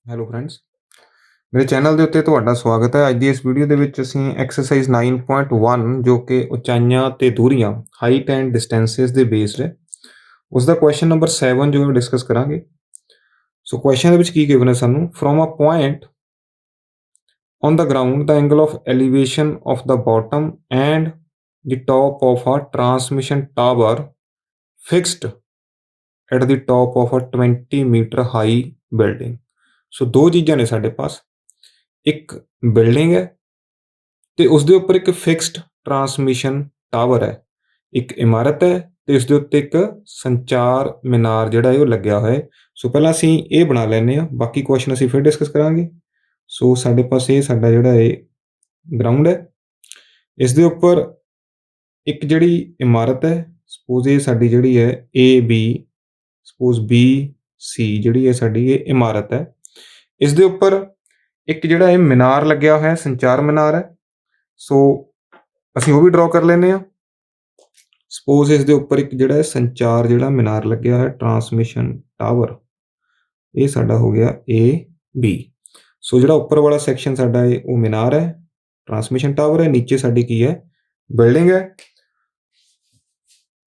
Hello friends, ਮੇਰੇ channel ਦੇ ਉੱਤੇ ਤੁਹਾਡਾ ਸਵਾਗਤ ਹੈ। ਅੱਜ ਦੀ ਇਸ ਵੀਡੀਓ ਦੇ ਵਿੱਚ ਅਸੀਂ ਐਕਸਰਸਾਈਜ਼ 9.1 ਜੋ ਕਿ ਉਚਾਈਆਂ ਤੇ ਦੂਰੀਆਂ ਹਾਈਟ ਐਂਡ ਡਿਸਟੈਂਸਿਸ ਦੇ ਬੇਸਡ ਹੈ, ਉਸ ਦਾ ਕੁਐਸਚਨ ਨੰਬਰ 7 ਜੋ ਡਿਸਕਸ ਕਰਾਂਗੇ। ਸੋ ਕੁਐਸਚਨ ਦੇ ਵਿੱਚ ਕੀ ਗਿਵਨ ਹੈ ਸਾਨੂੰ, from a point on the ground the angle of elevation of the bottom and the top of a transmission tower fixed at the top of a 20 meter high building। ਸੋ ਦੋ ਚੀਜ਼ਾਂ ਨੇ ਸਾਡੇ ਪਾਸ, ਇੱਕ building ਹੈ ਤੇ ਉਸਦੇ ਉੱਪਰ ਇੱਕ ਫਿਕਸਡ ਟਰਾਂਸਮਿਸ਼ਨ ਟਾਵਰ ਹੈ, ਇੱਕ ਇਮਾਰਤ ਹੈ ਤੇ ਉਸਦੇ ਉੱਤੇ ਇੱਕ ਸੰਚਾਰ ਮੀਨਾਰ ਜਿਹੜਾ ਹੈ ਉਹ ਲੱਗਿਆ ਹੋਇਆ ਹੈ। ਸੋ ਪਹਿਲਾਂ ਅਸੀਂ ਇਹ ਬਣਾ ਲੈਂਦੇ ਹਾਂ, ਬਾਕੀ ਕੁਐਸਚਨ ਅਸੀਂ ਫਿਰ ਡਿਸਕਸ ਕਰਾਂਗੇ। ਸੋ ਸਾਡੇ ਪਾਸ ਇਹ ਸਾਡਾ ਜਿਹੜਾ ਇਹ ਗਰਾਊਂਡ ਹੈ, ਇਸ ਦੇ ਉੱਪਰ ਇੱਕ ਜਿਹੜੀ ਇਮਾਰਤ ਹੈ, ਸਪੋਜ਼ ਇਹ ਸਾਡੀ ਜਿਹੜੀ ਹੈ AB, ਸਪੋਜ਼ BC ਜਿਹੜੀ ਹੈ ਸਾਡੀ ਇਹ ਇਮਾਰਤ ਹੈ, ਇਸ ਦੇ ਉੱਪਰ ਇੱਕ ਜਿਹੜਾ ਇਹ ਮੀਨਾਰ ਲੱਗਿਆ ਹੋਇਆ, ਸੰਚਾਰ ਮੀਨਾਰ ਹੈ। ਸੋ ਅਸੀਂ ਉਹ ਵੀ ਡਰਾਅ ਕਰ ਲੈਂਦੇ ਹਾਂ। ਸਪੋਜ਼ ਇਸ ਦੇ ਉੱਪਰ ਇੱਕ ਜਿਹੜਾ ਸੰਚਾਰ ਜਿਹੜਾ ਮੀਨਾਰ ਲੱਗਿਆ ਹੋਇਆ, ਟਰਾਂਸਮਿਸ਼ਨ ਟਾਵਰ, ਇਹ ਸਾਡਾ ਹੋ ਗਿਆ AB। ਸੋ ਜਿਹੜਾ ਉੱਪਰ ਵਾਲਾ ਸੈਕਸ਼ਨ ਸਾਡਾ ਹੈ ਉਹ ਮੀਨਾਰ ਹੈ, ਟਰਾਂਸਮਿਸ਼ਨ ਟਾਵਰ ਹੈ, ਨੀਚੇ ਸਾਡੀ ਕੀ ਹੈ, ਬਿਲਡਿੰਗ ਹੈ।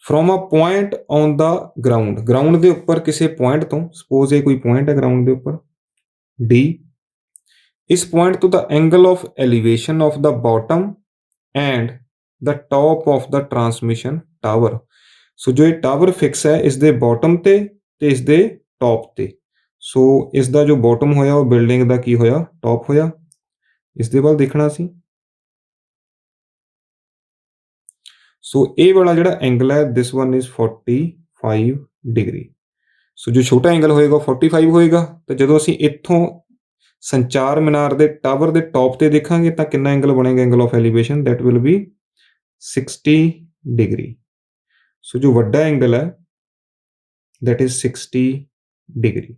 From a point on the ground ਦੇ ਉੱਪਰ ਕਿਸੇ ਪੁਆਇੰਟ ਤੋਂ, ਸਪੋਜ਼ ਇਹ ਕੋਈ ਪੁਆਇੰਟ ਹੈ ਗਰਾਊਂਡ ਦੇ ਉੱਪਰ D, ਇਸ ਪੁਆਇੰਟ ਤੋਂ the angle of elevation of the bottom and the top of the transmission tower. So ਜੋ ਇਹ ਟਾਵਰ ਫਿਕਸ ਹੈ ਇਸ ਦੇ ਬਾਟਮ ਤੇ ਇਸ ਦੇ ਟੌਪ ਤੇ। ਸੋ ਇਸ ਦਾ ਜੋ ਬਾਟਮ ਹੋਇਆ ਉਹ ਬਿਲਡਿੰਗ ਦਾ ਕੀ ਹੋਇਆ, ਟੌਪ ਹੋਇਆ। ਇਸ ਦੇ ਵੱਲ ਦੇਖਣਾ ਸੀ। ਸੋ ਇਹ ਵਾਲਾ ਜਿਹੜਾ ਐਂਗਲ ਹੈ, this one is 45 degree. So ਜੋ ਛੋਟਾ ਐਂਗਲ ਹੋਏਗਾ ਉਹ 45 ਹੋਏਗਾ। ਤਾਂ ਜਦੋਂ ਅਸੀਂ ਇੱਥੋਂ ਸੰਚਾਰ ਮੀਨਾਰ ਦੇ ਟਾਵਰ ਦੇ ਟੌਪ ਤੇ ਦੇਖਾਂਗੇ ਤਾਂ ਕਿੰਨਾ ਐਂਗਲ ਬਣੇਗਾ, angle of elevation, that will be 60 degree. So ਜੋ ਵੱਡਾ ਐਂਗਲ ਹੈ that is 60 degree.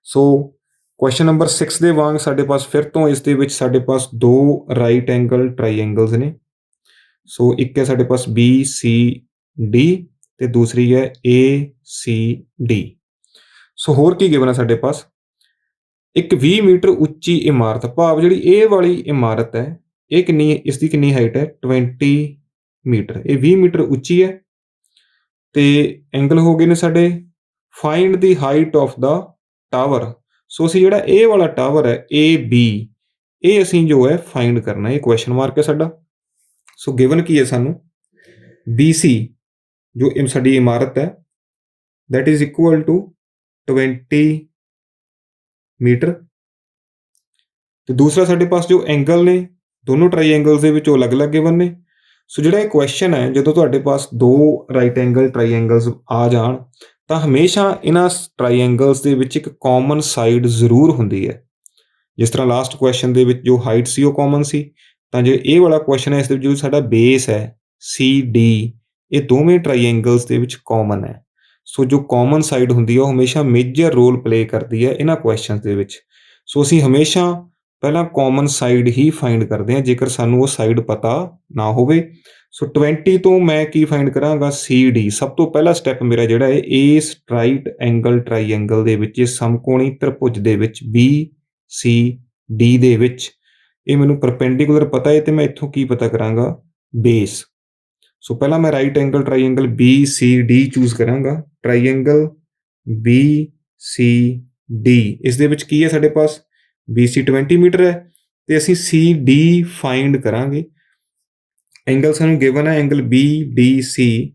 So question number 6 ਦੇ ਵਾਂਗ ਸਾਡੇ ਪਾਸ ਫਿਰ ਤੋਂ ਇਸ ਦੇ ਵਿੱਚ ਸਾਡੇ ਪਾਸ ਦੋ ਰਾਈਟ ਐਂਗਲ ਟਰਾਈਐਂਗਲਸ ਨੇ। ਸੋ ਇੱਕ ਹੈ ਸਾਡੇ ਪਾਸ BCD ਤੇ ਦੂਸਰੀ ਹੈ ACD। ਸੋ ਹੋਰ ਕੀ ਗਿਵਨ ਹੈ ਸਾਡੇ ਪਾਸ, ਇੱਕ 20 ਮੀਟਰ ਉੱਚੀ ਇਮਾਰਤ, ਭਾਵ ਜਿਹੜੀ ਇਹ ਵਾਲੀ ਇਮਾਰਤ ਹੈ ਇਹ ਕਿੰਨੀ, ਇਸ ਦੀ ਕਿੰਨੀ ਹਾਈਟ ਹੈ, 20 ਮੀਟਰ। ਇਹ 20 ਮੀਟਰ ਉੱਚੀ ਹੈ ਤੇ ਐਂਗਲ ਹੋ ਗਏ ਨੇ ਸਾਡੇ, find the height of the tower. So ਅਸੀਂ ਜਿਹੜਾ ਇਹ ਵਾਲਾ ਟਾਵਰ ਹੈ AB, ਇਹ ਅਸੀਂ ਜੋ ਹੈ ਫਾਈਂਡ ਕਰਨਾ, ਇਹ ਕੁਐਸਚਨ ਮਾਰਕ ਹੈ ਸਾਡਾ। ਸੋ ਗਿਵਨ ਕੀ ਹੈ ਸਾਨੂੰ, BC ਜੋ ਸਾਡੀ ਇਮਾਰਤ ਹੈ that is equal to 20 metre ਤੇ ਦੂਸਰਾ ਸਾਡੇ ਪਾਸ ਜੋ ਐਂਗਲ ਨੇ ਦੋਨੋਂ ਟਰਾਈਐਂਗਲਸ ਦੇ ਵਿੱਚ ਉਹ ਅਲੱਗ-ਅਲੱਗ ਗਿਵਨ ਨੇ। ਸੋ ਜਿਹੜਾ ਇਹ ਕੁਐਸਚਨ ਹੈ, ਜਦੋਂ ਤੁਹਾਡੇ ਪਾਸ ਦੋ ਰਾਈਟ ਐਂਗਲ ਟਰਾਈਐਂਗਲਸ ਆ ਜਾਣ ਤਾਂ ਹਮੇਸ਼ਾ ਇਹਨਾਂ ਟਰਾਈਐਂਗਲਸ ਦੇ ਵਿੱਚ ਇੱਕ ਕਾਮਨ ਸਾਈਡ ਜ਼ਰੂਰ ਹੁੰਦੀ ਹੈ। ਜਿਸ ਤਰ੍ਹਾਂ ਲਾਸਟ ਕੁਐਸਚਨ ਦੇ ਵਿੱਚ ਜੋ ਹਾਈਟ ਸੀ ਉਹ ਕਾਮਨ ਸੀ, ਤਾਂ ਜੇ ਇਹ ਵਾਲਾ ਕੁਐਸਚਨ ਹੈ ਇਸ ਦੇ ਵਿੱਚ ਜੋ ਸਾਡਾ ਬੇਸ ਹੈ CD, ਇਹ ਦੋਵੇਂ ਟਰਾਈਐਂਗਲਸ ਦੇ ਵਿੱਚ ਕਾਮਨ ਹੈ। ਸੋ ਜੋ ਕਾਮਨ ਸਾਈਡ ਹੁੰਦੀ ਹੈ ਉਹ ਹਮੇਸ਼ਾ ਮੇਜਰ ਰੋਲ ਪਲੇ ਕਰਦੀ ਹੈ ਇਹਨਾਂ ਕੁਐਸਚਨਸ ਦੇ ਵਿੱਚ। ਸੋ ਅਸੀਂ ਹਮੇਸ਼ਾ ਪਹਿਲਾਂ ਕਾਮਨ ਸਾਈਡ ਹੀ ਫਾਈਂਡ ਕਰਦੇ ਹਾਂ ਜੇਕਰ ਸਾਨੂੰ ਉਹ ਸਾਈਡ ਪਤਾ ਨਾ ਹੋਵੇ। ਸੋ 20 ਤੋਂ ਮੈਂ ਕੀ ਫਾਈਂਡ ਕਰਾਂਗਾ, CD। ਸਭ ਤੋਂ ਪਹਿਲਾ ਸਟੈਪ ਮੇਰਾ ਜਿਹੜਾ ਹੈ ਇਸ ਰਾਈਟ ਐਂਗਲ ਟਰਾਈਐਂਗਲ ਦੇ ਵਿੱਚ, ਇਸ ਸਮਕੋਣੀ ਤ੍ਰਿਭੁਜ ਦੇ ਵਿੱਚ BCD ਦੇ ਵਿੱਚ ਇਹ ਮੈਨੂੰ ਪਰਪੈਂਡੀਕੂਲਰ ਪਤਾ ਹੈ ਤੇ ਮੈਂ ਇੱਥੋਂ ਕੀ ਪਤਾ ਕਰਾਂਗਾ, ਬੇਸ। ਸੋ ਪਹਿਲਾਂ ਮੈਂ right angle triangle BCD choose ਕਰਾਂਗਾ, ਟਰਾਈਐਂਗਲ BCD। ਇਸ ਦੇ ਵਿੱਚ ਕੀ ਹੈ ਸਾਡੇ ਪਾਸ, BC 20 ਮੀਟਰ ਹੈ ਤੇ ਅਸੀਂ CD ਫਾਈਂਡ ਕਰਾਂਗੇ। ਐਂਗਲ ਸਾਨੂੰ ਗਿਵਨ ਹੈ angle BDC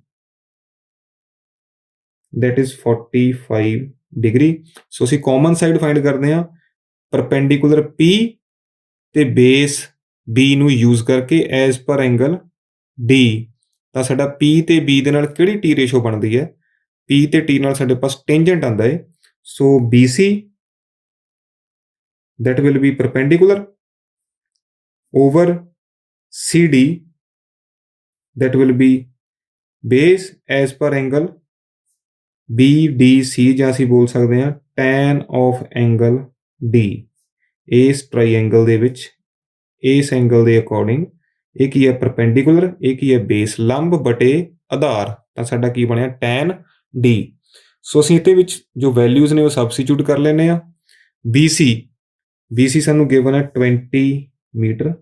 that is 45 degree. So ਅਸੀਂ ਕਾਮਨ ਸਾਈਡ ਫਾਈਂਡ ਕਰਦੇ ਹਾਂ, ਪਰਪੈਂਡੀਕੂਲਰ P ਤੇ ਬੇਸ B ਨੂੰ ਯੂਜ਼ ਕਰਕੇ ਐਜ਼ ਪਰ ਐਂਗਲ D। ਤਾਂ ਸਾਡਾ P ਤੇ B ਦੇ ਨਾਲ ਕਿਹੜੀ T ਰੇਸ਼ੋ ਬਣਦੀ ਹੈ, P ਤੇ T ਨਾਲ ਸਾਡੇ ਪਾਸ ਟੈਂਜੈਂਟ ਆਉਂਦਾ ਹੈ। ਸੋ BC that will be perpendicular over CD that will be base as per angle BDC, ਜਾਂ ਅਸੀਂ ਬੋਲ ਸਕਦੇ ਹਾਂ tan of angle D। ਇਸ ਟਰਾਈਐਂਗਲ ਦੇ ਵਿੱਚ ਇਸ ਐਂਗਲ ਦੇ ਅਕੋਰਡਿੰਗ ਇਹ ਕੀ ਹੈ, ਪਰਪੈਂਡੀਕੂਲਰ, ਇਹ ਕੀ ਹੈ, ਬੇਸ, ਲੰਬ ਬਟੇ ਆਧਾਰ, ਤਾਂ ਸਾਡਾ ਕੀ ਬਣਿਆ, tan D। ਸੋ ਅਸੀਂ ਇਹਦੇ ਵਿੱਚ ਜੋ ਵੈਲਿਊਜ਼ ਨੇ ਉਹ ਸਬਸਟੀਟਿਊਟ ਕਰ ਲੈਂਦੇ ਹਾਂ। BC ਸਾਨੂੰ ਗਿਵਨ ਹੈ 20 ਮੀਟਰ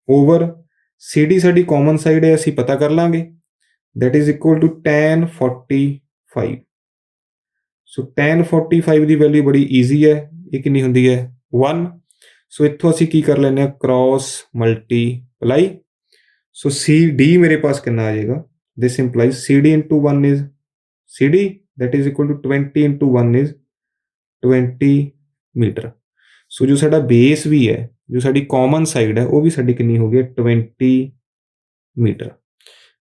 ਓਵਰ CD ਸਾਡੀ ਕਾਮਨ ਸਾਈਡ ਹੈ, ਅਸੀਂ ਪਤਾ ਕਰ ਲਾਂਗੇ, that is equal to tan 45। So tan 45 the value ਬੜੀ ਈਜ਼ੀ ਹੈ, ਇਹ ਕਿੰਨੀ ਹੁੰਦੀ ਹੈ 1। ਸੋ ਇੱਥੋਂ ਅਸੀਂ ਕੀ ਕਰ ਲੈਂਦੇ ਹਾਂ, ਕ੍ਰੋਸ ਮਲਟੀਪਲਾਈ। ਸੋ CD ਮੇਰੇ ਪਾਸ ਕਿੰਨਾ ਆ ਜਾਏਗਾ, this implies CD into 1 is CD, that is equal to 20 into 1 is 20 metre. So ਜੋ ਸਾਡਾ ਬੇਸ ਵੀ ਹੈ, ਜੋ ਸਾਡੀ ਕਾਮਨ ਸਾਈਡ ਹੈ, ਉਹ ਵੀ ਸਾਡੀ ਕਿੰਨੀ ਹੋ ਗਈ 20 ਮੀਟਰ।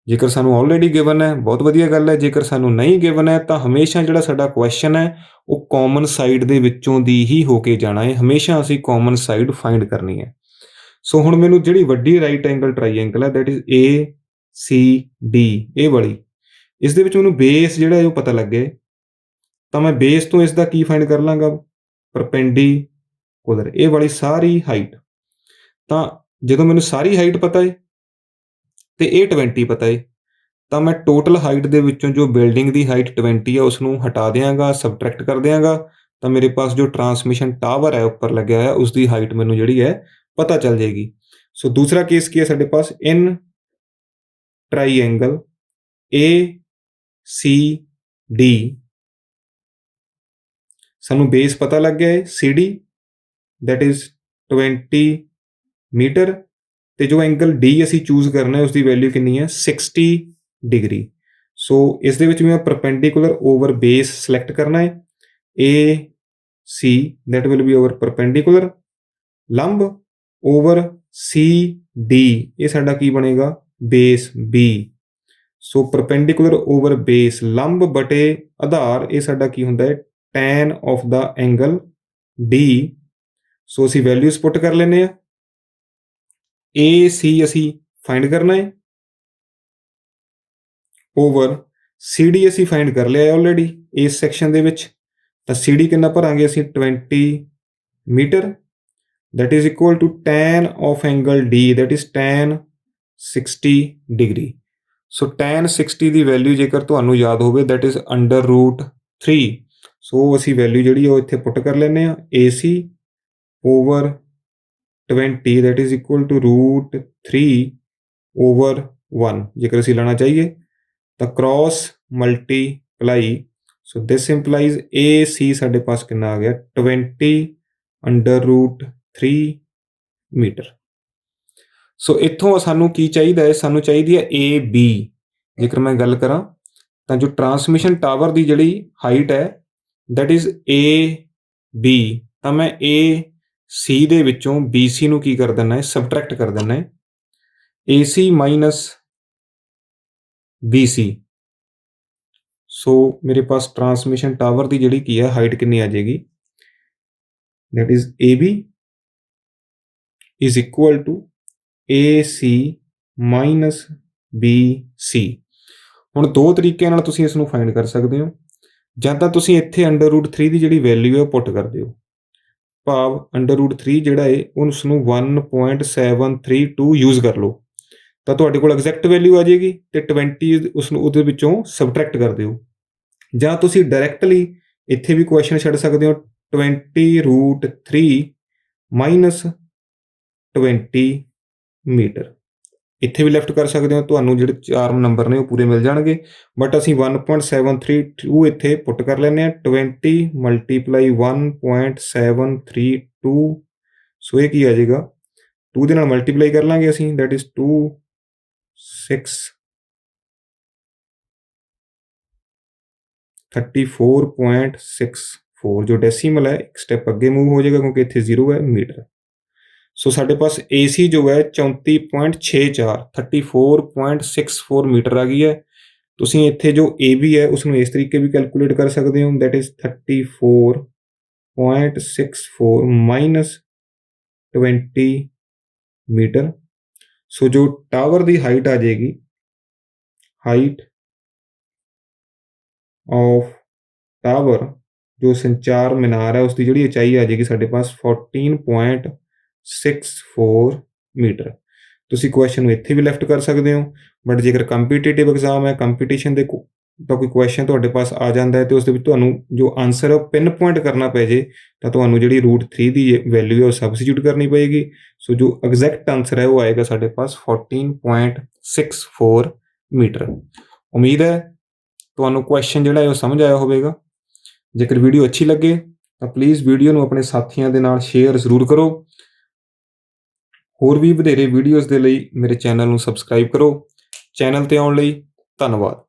ਜੇਕਰ ਸਾਨੂੰ ਆਲਰੇਡੀ ਗਿਵਨ ਹੈ ਬਹੁਤ ਵਧੀਆ ਗੱਲ ਹੈ, ਜੇਕਰ ਸਾਨੂੰ ਨਹੀਂ ਗਿਵਨ ਹੈ ਤਾਂ ਹਮੇਸ਼ਾ ਜਿਹੜਾ ਸਾਡਾ ਕੁਐਸਚਨ ਹੈ ਉਹ ਕਾਮਨ ਸਾਈਡ ਦੇ ਵਿੱਚੋਂ ਦੀ ਹੀ ਹੋ ਕੇ ਜਾਣਾ ਹੈ, ਹਮੇਸ਼ਾ ਅਸੀਂ ਕਾਮਨ ਸਾਈਡ ਫਾਈਂਡ ਕਰਨੀ ਹੈ। ਸੋ ਹੁਣ ਮੈਨੂੰ ਜਿਹੜੀ ਵੱਡੀ ਰਾਈਟ ਐਂਗਲ ਟਰਾਈਐਂਗਲ ਹੈ ਦੈਟ ਇਜ਼ ACD, ਇਹ ਵਾਲੀ, ਇਸ ਦੇ ਵਿੱਚ ਮੈਨੂੰ ਬੇਸ ਜਿਹੜਾ ਉਹ ਪਤਾ ਲੱਗੇ ਤਾਂ ਮੈਂ ਬੇਸ ਤੋਂ ਇਸ ਦਾ ਕੀ ਫਾਈਂਡ ਕਰ ਲਾਂਗਾ, ਪਰਪੈਂਡੀਕੂਲਰ, ਇਹ ਵਾਲੀ ਸਾਰੀ ਹਾਈਟ। ਤਾਂ ਜਦੋਂ ਮੈਨੂੰ ਸਾਰੀ ਹਾਈਟ ਪਤਾ ਹੈ ਤੇ ਇਹ 20 ਪਤਾ ਹੈ ਤਾਂ ਮੈਂ ਟੋਟਲ ਹਾਈਟ ਦੇ ਵਿੱਚੋਂ ਜੋ ਬਿਲਡਿੰਗ ਦੀ ਹਾਈਟ 20 ਹੈ ਉਸ ਨੂੰ ਹਟਾ ਦਿਆਂਗਾ, ਸਬਟਰੈਕਟ ਕਰ ਦਿਆਂਗਾ, ਤਾਂ ਮੇਰੇ ਪਾਸ ਜੋ ਟਰਾਂਸਮਿਸ਼ਨ ਟਾਵਰ ਹੈ ਉੱਪਰ ਲੱਗਿਆ ਹੋਇਆ ਉਸ ਦੀ ਹਾਈਟ ਮੈਨੂੰ ਜਿਹੜੀ ਹੈ ਪਤਾ ਚੱਲ ਜਾਏਗੀ। ਸੋ ਦੂਸਰਾ ਕੇਸ ਕੀ ਹੈ ਸਾਡੇ ਪਾਸ, ਇਨ ਟਰਾਈਐਂਗਲ ACD ਸਾਨੂੰ ਬੇਸ ਪਤਾ ਲੱਗ ਗਿਆ ਹੈ CD, that is 20 ਮੀਟਰ, ਤੇ ਜੋ ਐਂਗਲ D ਅਸੀਂ ਚੂਜ਼ ਕਰਨਾ ਹੈ ਉਸ ਦੀ ਵੈਲਿਊ ਕਿੰਨੀ ਹੈ 60 ਡਿਗਰੀ। ਸੋ ਇਸ ਦੇ ਵਿੱਚ ਮੈਂ ਪਰਪੈਂਡੀਕੂਲਰ ਓਵਰ ਬੇਸ ਸਿਲੈਕਟ ਕਰਨਾ ਹੈ, AC that will be over perpendicular, ਲੰਬ ਓਵਰ CD, ਇਹ ਸਾਡਾ ਕੀ ਬਣੇਗਾ base B। So perpendicular over base ਲੰਬ ਬਟੇ ਆਧਾਰ, ਇਹ ਸਾਡਾ ਕੀ ਹੁੰਦਾ ਹੈ tan of the angle D। ਸੋ ਅਸੀਂ ਵੈਲਿਊਜ਼ ਪੁੱਟ ਕਰ ਲੈਂਦੇ ਹਾਂ, AC ਅਸੀਂ ਫਾਈਂਡ ਕਰਨਾ ਹੈ ਓਵਰ CD ਅਸੀਂ ਫਾਈਂਡ ਕਰ ਲਿਆ ਆਲਰੇਡੀ ਇਸ ਸੈਕਸ਼ਨ ਦੇ ਵਿੱਚ, ਤਾਂ CD ਕਿੰਨਾ ਭਰਾਂਗੇ ਅਸੀਂ 20 metre, that is equal to tan of angle D, that is tan 60 degree. So tan 60 the value ਜੇਕਰ ਤੁਹਾਨੂੰ ਯਾਦ ਹੋਵੇ that is √3। ਸੋ ਅਸੀਂ ਵੈਲਿਊ ਜਿਹੜੀ ਉਹ ਇੱਥੇ ਪੁੱਟ ਕਰ ਲੈਂਦੇ ਹਾਂ, AC over 20 that is equal to √3 over 1 ਜੇਕਰ ਅਸੀਂ ਲੈਣਾ ਚਾਹੀਏ ਤਾਂ ਕ੍ਰੋਸ ਮਲਟੀਪਲਾਈ। ਸੋ ਦਿਸ ਇੰਪਲਾਈਜ਼ AC ਸਾਡੇ ਪਾਸ ਕਿੰਨਾ ਆ ਗਿਆ 20 √3 ਮੀਟਰ। ਸੋ ਇੱਥੋਂ ਸਾਨੂੰ ਕੀ ਚਾਹੀਦਾ ਹੈ, ਸਾਨੂੰ ਚਾਹੀਦੀ ਹੈ AB। ਜੇਕਰ ਮੈਂ ਗੱਲ ਕਰਾਂ ਤਾਂ ਜੋ ਟਰਾਂਸਮਿਸ਼ਨ ਟਾਵਰ ਦੀ ਜਿਹੜੀ ਹਾਈਟ ਹੈ ਦੈਟ ਇਜ਼ AB, ਤਾਂ ਮੈਂ AC ਦੇ ਵਿੱਚੋਂ BC ਨੂੰ ਕੀ ਕਰ ਦਿੰਦਾ ਹੈ ਸਬਟਰੈਕਟ ਕਰ ਦਿੰਦਾ ਹੈ, AC ਮਾਈਨਸ BC। ਸੋ ਮੇਰੇ ਪਾਸ ਟਰਾਂਸਮਿਸ਼ਨ ਟਾਵਰ ਦੀ ਜਿਹੜੀ ਕੀ ਹੈ ਹਾਈਟ ਕਿੰਨੀ ਆ ਜਾਏਗੀ, that is AB is equal to AC minus BC। ਹੁਣ ਦੋ ਤਰੀਕਿਆਂ ਨਾਲ ਤੁਸੀਂ ਇਸ ਨੂੰ ਫਾਈਂਡ ਕਰ ਸਕਦੇ ਹੋ, ਜਾਂ ਤਾਂ ਤੁਸੀਂ ਇੱਥੇ √3 ਦੀ ਜਿਹੜੀ ਵੈਲਿਊ ਹੈ ਉਹ ਪੁੱਟ ਕਰ ਦਿਓ, ਭਾਵ √3 ਜਿਹੜਾ ਹੈ ਉਸ ਨੂੰ 1.732 ਯੂਜ਼ ਕਰ ਲਓ ਤਾਂ ਤੁਹਾਡੇ ਕੋਲ ਐਗਜ਼ੈਕਟ ਵੈਲਿਊ ਆ ਜਾਏਗੀ, ਤੇ 20 ਉਸ ਨੂੰ ਉਹਦੇ ਵਿੱਚੋਂ ਸਬਟਰੈਕਟ ਕਰ ਦਿਓ। ਜਾਂ ਤੁਸੀਂ ਡਾਇਰੈਕਟਲੀ ਇੱਥੇ ਵੀ ਕੁਐਸਚਨ ਛੱਡ ਸਕਦੇ ਹੋ 20√3 ਮਾਈਨਸ 20 ਮੀਟਰ, ਇੱਥੇ ਵੀ ਲੈਫਟ ਕਰ ਸਕਦੇ ਹੋ, ਤੁਹਾਨੂੰ ਜਿਹੜੇ 4 ਨੰਬਰ ਨੇ ਉਹ ਪੂਰੇ ਮਿਲ ਜਾਣਗੇ, ਬਟ ਅਸੀਂ 1.732 ਇੱਥੇ ਪੁੱਟ ਕਰ ਲੈਂਦੇ ਹਾਂ, 20 ਮਲਟੀਪਲਾਈ 1.732। ਸੋ ਇਹ ਕੀ ਆ ਜਾਏਗਾ 2 ਦੇ ਨਾਲ ਮਲਟੀਪਲਾਈ ਕਰ ਲਾਂਗੇ ਅਸੀਂ, ਦੈਟ ਇਜ਼ 2 6 34.64, ਜੋ ਡੈਸੀਮਲ ਹੈ ਇੱਕ ਸਟੈਪ ਅੱਗੇ ਮੂਵ ਹੋ ਜਾਏਗਾ ਕਿਉਂਕਿ ਇੱਥੇ 0 ਹੈ ਮੀਟਰ। ਸੋ ਸਾਡੇ ਪਾਸ AC ਜੋ ਹੈ 34.64 34.64 ਮੀਟਰ ਆ ਗਈ ਹੈ। ਤੁਸੀਂ ਇੱਥੇ ਜੋ AB ਹੈ ਉਸ ਨੂੰ ਇਸ ਤਰੀਕੇ ਵੀ ਕੈਲਕੂਲੇਟ ਕਰ ਸਕਦੇ ਹੋ, that is 34.64 minus 20 metre. So ਜੋ ਟਾਵਰ ਦੀ ਹਾਈਟ ਆ ਜਾਏਗੀ, ਹਾਈਟ ਆਫ ਟਾਵਰ ਜੋ ਸੰਚਾਰ ਮੀਨਾਰ ਹੈ ਉਸ ਦੀ ਜਿਹੜੀ ਉਚਾਈ ਆ ਜਾਏਗੀ ਸਾਡੇ ਪਾਸ 14.64 ਮੀਟਰ। ਤੁਸੀਂ ਕੁਐਸਚਨ ਨੂੰ ਇੱਥੇ ਵੀ ਲੈਫਟ ਕਰ ਸਕਦੇ ਹੋ, ਬਟ ਜੇਕਰ ਕੰਪੀਟੀਟਿਵ ਐਗਜ਼ਾਮ ਹੈ, ਕੰਪੀਟੀਸ਼ਨ ਦੇ ਤਾਂ ਕੋਈ ਕੁਐਸਚਨ ਤੁਹਾਡੇ ਪਾਸ ਆ ਜਾਂਦਾ ਹੈ ਅਤੇ ਉਸ ਦੇ ਵਿੱਚ ਤੁਹਾਨੂੰ ਜੋ ਆਂਸਰ ਹੈ ਉਹ ਪਿੰਨ ਪੁਆਇੰਟ ਕਰਨਾ ਪੈ ਜੇ, ਤਾਂ ਤੁਹਾਨੂੰ ਜਿਹੜੀ √3 ਦੀ ਵੈਲਿਊ ਹੈ ਉਹ ਸਬਸਟੀਟਿਊਟ ਕਰਨੀ ਪਏਗੀ। ਸੋ ਜੋ ਐਗਜ਼ੈਕਟ ਆਂਸਰ ਹੈ ਉਹ ਆਏਗਾ ਸਾਡੇ ਪਾਸ 14.64 ਮੀਟਰ। ਉਮੀਦ ਹੈ ਤੁਹਾਨੂੰ ਕੁਐਸਚਨ ਜਿਹੜਾ ਹੈ ਉਹ ਸਮਝ ਆਇਆ ਹੋਵੇਗਾ। ਜੇਕਰ ਵੀਡੀਓ ਅੱਛੀ ਲੱਗੇ ਤਾਂ ਪਲੀਜ਼ ਵੀਡੀਓ ਨੂੰ ਆਪਣੇ ਸਾਥੀਆਂ ਦੇ ਨਾਲ ਸ਼ੇਅਰ ਜ਼ਰੂਰ ਕਰੋ। ਹੋਰ ਵੀ ਵਧੇਰੇ ਵੀਡੀਓਜ਼ ਦੇ ਲਈ ਮੇਰੇ ਚੈਨਲ ਨੂੰ ਸਬਸਕ੍ਰਾਈਬ ਕਰੋ। ਚੈਨਲ 'ਤੇ ਆਉਣ ਲਈ ਧੰਨਵਾਦ।